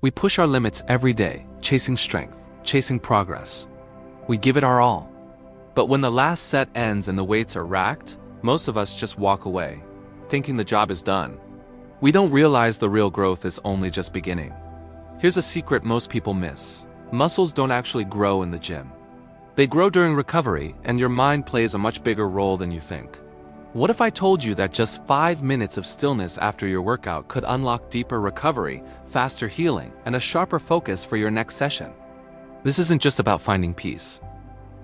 We push our limits every day, chasing strength, chasing progress. We give it our all. But when the last set ends and the weights are racked, most of us just walk away, thinking the job is done. We don't realize the real growth is only just beginning. Here's a secret most people miss. Muscles don't actually grow in the gym. They grow during recovery, and your mind plays a much bigger role than you think. What if I told you that just 5 minutes of stillness after your workout could unlock deeper recovery, faster healing, and a sharper focus for your next session? This isn't just about finding peace.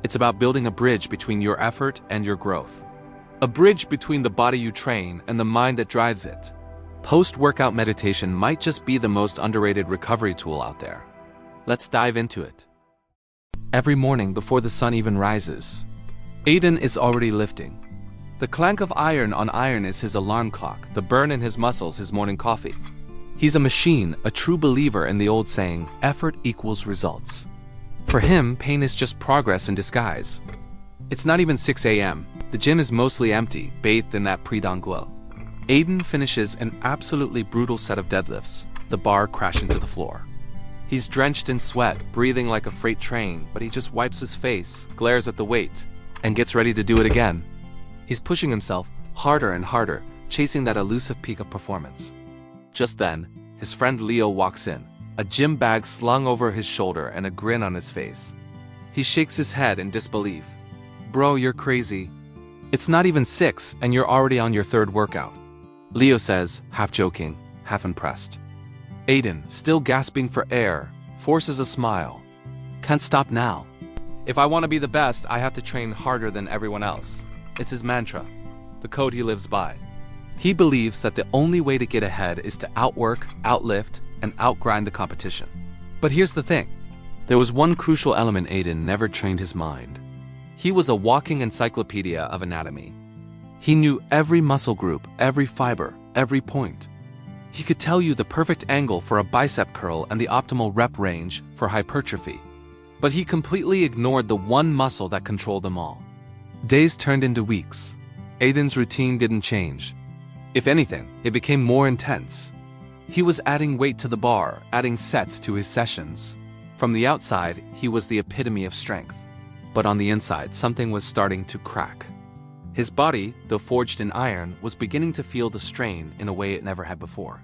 It's about building a bridge between your effort and your growth. A bridge between the body you train and the mind that drives it. Post-workout meditation might just be the most underrated recovery tool out there. Let's dive into it. Every morning before the sun even rises, Aiden is already lifting. The clank of iron on iron is his alarm clock, the burn in his muscles his morning coffee. He's a machine, a true believer in the old saying, effort equals results. For him, pain is just progress in disguise. It's not even 6 a.m. The gym is mostly empty, bathed in that pre-dawn glow. Aiden finishes an absolutely brutal set of deadlifts, the bar crashing to the floor. He's drenched in sweat, breathing like a freight train, but he just wipes his face, glares at the weight, and gets ready to do it again. He's pushing himself harder and harder, chasing that elusive peak of performance. Just then, his friend Leo walks in, a gym bag slung over his shoulder and a grin on his face. He shakes his head in disbelief. "Bro, you're crazy. It's not even 6 and you're already on your 3rd workout." Leo says, half joking, half impressed. Aiden, still gasping for air, forces a smile. "Can't stop now. If I want to be the best, I have to train harder than everyone else." It's his mantra, the code he lives by. He believes that the only way to get ahead is to outwork, outlift, and outgrind the competition. But here's the thing. There was one crucial element Aiden never trained his mind. He was a walking encyclopedia of anatomy. He knew every muscle group, every fiber, every point. He could tell you the perfect angle for a bicep curl and the optimal rep range for hypertrophy. But he completely ignored the one muscle that controlled them all. Days turned into weeks. Aiden's routine didn't change. If anything, it became more intense. He was adding weight to the bar, adding sets to his sessions. From the outside, he was the epitome of strength. But on the inside, something was starting to crack. His body, though forged in iron, was beginning to feel the strain in a way it never had before.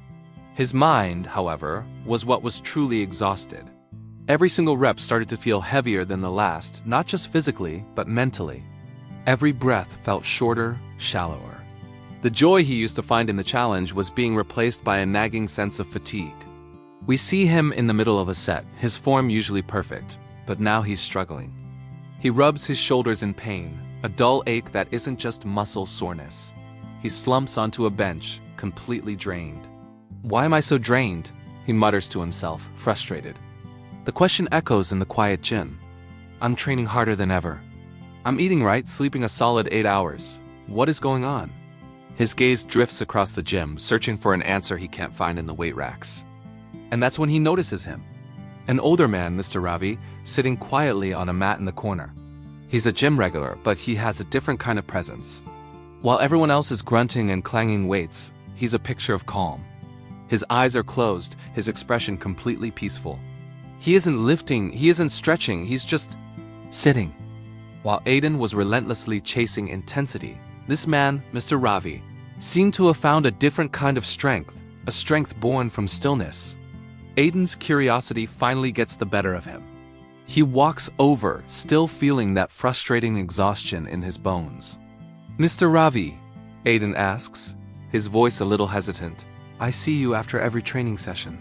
His mind, however, was what was truly exhausted. Every single rep started to feel heavier than the last, not just physically, but mentally. Every breath felt shorter, shallower. The joy he used to find in the challenge was being replaced by a nagging sense of fatigue. We see him in the middle of a set, his form usually perfect, but now he's struggling. He rubs his shoulders in pain, a dull ache that isn't just muscle soreness. He slumps onto a bench, completely drained. "Why am I so drained?" he mutters to himself, frustrated. The question echoes in the quiet gym. "I'm training harder than ever. I'm eating right, sleeping a solid 8 hours. What is going on?" His gaze drifts across the gym, searching for an answer he can't find in the weight racks. And that's when he notices him. An older man, Mr. Ravi, sitting quietly on a mat in the corner. He's a gym regular, but he has a different kind of presence. While everyone else is grunting and clanging weights, he's a picture of calm. His eyes are closed, his expression completely peaceful. He isn't lifting, he isn't stretching, he's just sitting. While Aiden was relentlessly chasing intensity, this man, Mr. Ravi, seemed to have found a different kind of strength, a strength born from stillness. Aiden's curiosity finally gets the better of him. He walks over, still feeling that frustrating exhaustion in his bones. "Mr. Ravi," Aiden asks, his voice a little hesitant, "I see you after every training session.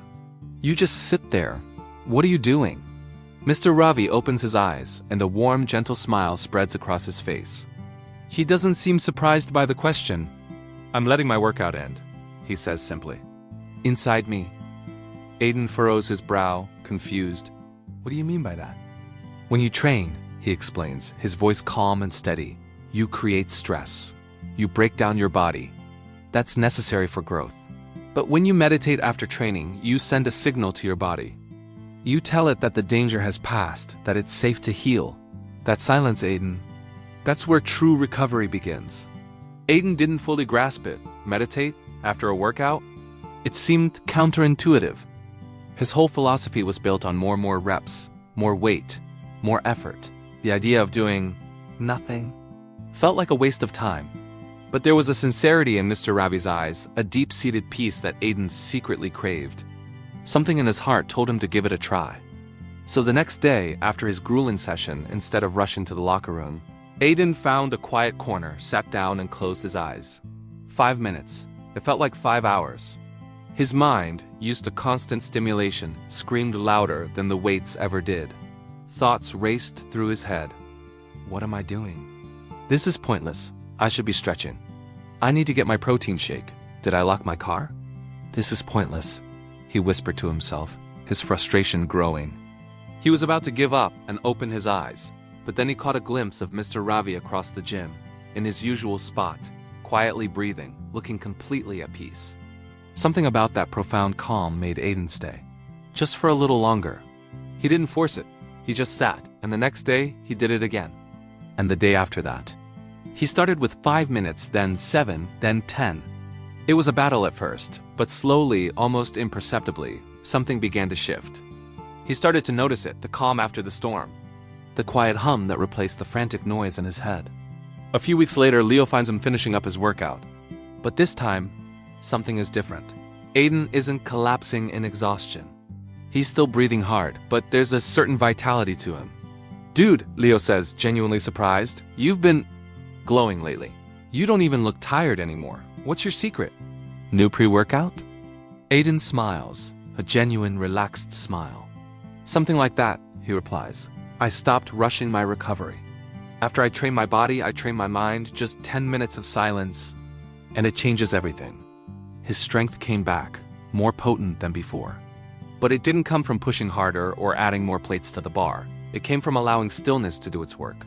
You just sit there. What are you doing?" Mr. Ravi opens his eyes, and a warm, gentle smile spreads across his face. He doesn't seem surprised by the question. "I'm letting my workout end," he says simply. Inside me, Aiden furrows his brow, confused. "What do you mean by that?" "When you train," he explains, his voice calm and steady, "you create stress. You break down your body. That's necessary for growth. But when you meditate after training, you send a signal to your body. You tell it that the danger has passed, that it's safe to heal. That silence, Aiden, that's where true recovery begins." Aiden didn't fully grasp it. Meditate after a workout? It seemed counterintuitive. His whole philosophy was built on more reps, more weight, more effort. The idea of doing nothing felt like a waste of time. But there was a sincerity in Mr. Ravi's eyes, a deep-seated peace that Aiden secretly craved. Something in his heart told him to give it a try. So the next day, after his grueling session, instead of rushing to the locker room, Aiden found a quiet corner, sat down and closed his eyes. 5 minutes. It felt like 5 hours. His mind, used to constant stimulation, screamed louder than the weights ever did. Thoughts raced through his head. What am I doing? This is pointless. I should be stretching. I need to get my protein shake. Did I lock my car? This is pointless, he whispered to himself, his frustration growing. He was about to give up and open his eyes, but then he caught a glimpse of Mr. Ravi across the gym, in his usual spot, quietly breathing, looking completely at peace. Something about that profound calm made Aiden stay. Just for a little longer. He didn't force it. He just sat, and the next day, he did it again. And the day after that. He started with 5 minutes, then 7, then 10. It was a battle at first, but slowly, almost imperceptibly, something began to shift. He started to notice it, the calm after the storm. The quiet hum that replaced the frantic noise in his head. A few weeks later, Leo finds him finishing up his workout. But this time, something is different. Aiden isn't collapsing in exhaustion. He's still breathing hard, but there's a certain vitality to him. Dude, Leo says, genuinely surprised, you've been glowing lately. You don't even look tired anymore. What's your secret? New pre-workout? Aiden smiles, a genuine, relaxed smile. Something like that, he replies. I stopped rushing my recovery. After I train my body, I train my mind, just 10 minutes of silence, and it changes everything. His strength came back, more potent than before. But it didn't come from pushing harder or adding more plates to the bar. It came from allowing stillness to do its work.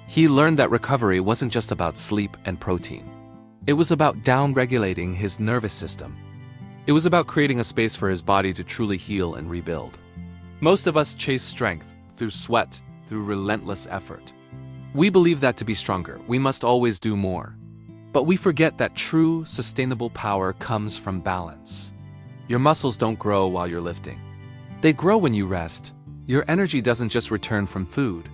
He learned that recovery wasn't just about sleep and protein. It was about down-regulating his nervous system. It was about creating a space for his body to truly heal and rebuild. Most of us chase strength through sweat, through relentless effort. We believe that to be stronger, we must always do more. But we forget that true, sustainable power comes from balance. Your muscles don't grow while you're lifting. They grow when you rest. Your energy doesn't just return from food.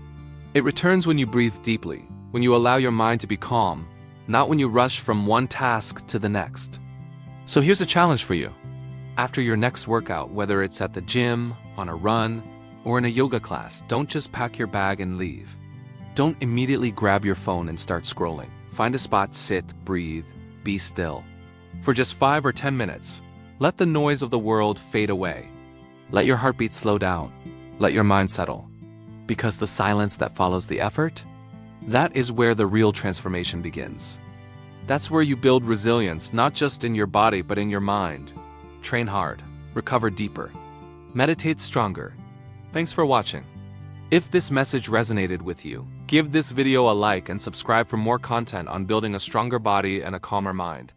It returns when you breathe deeply, when you allow your mind to be calm, not when you rush from one task to the next. So here's a challenge for you. After your next workout, whether it's at the gym, on a run, or in a yoga class, don't just pack your bag and leave. Don't immediately grab your phone and start scrolling. Find a spot, sit, breathe, be still. For just 5 or 10 minutes, let the noise of the world fade away. Let your heartbeat slow down. Let your mind settle. Because the silence that follows the effort, that is where the real transformation begins. That's where you build resilience, not just in your body, but in your mind. Train hard, recover deeper, meditate stronger. Thanks for watching. If this message resonated with you, give this video a like and subscribe for more content on building a stronger body and a calmer mind.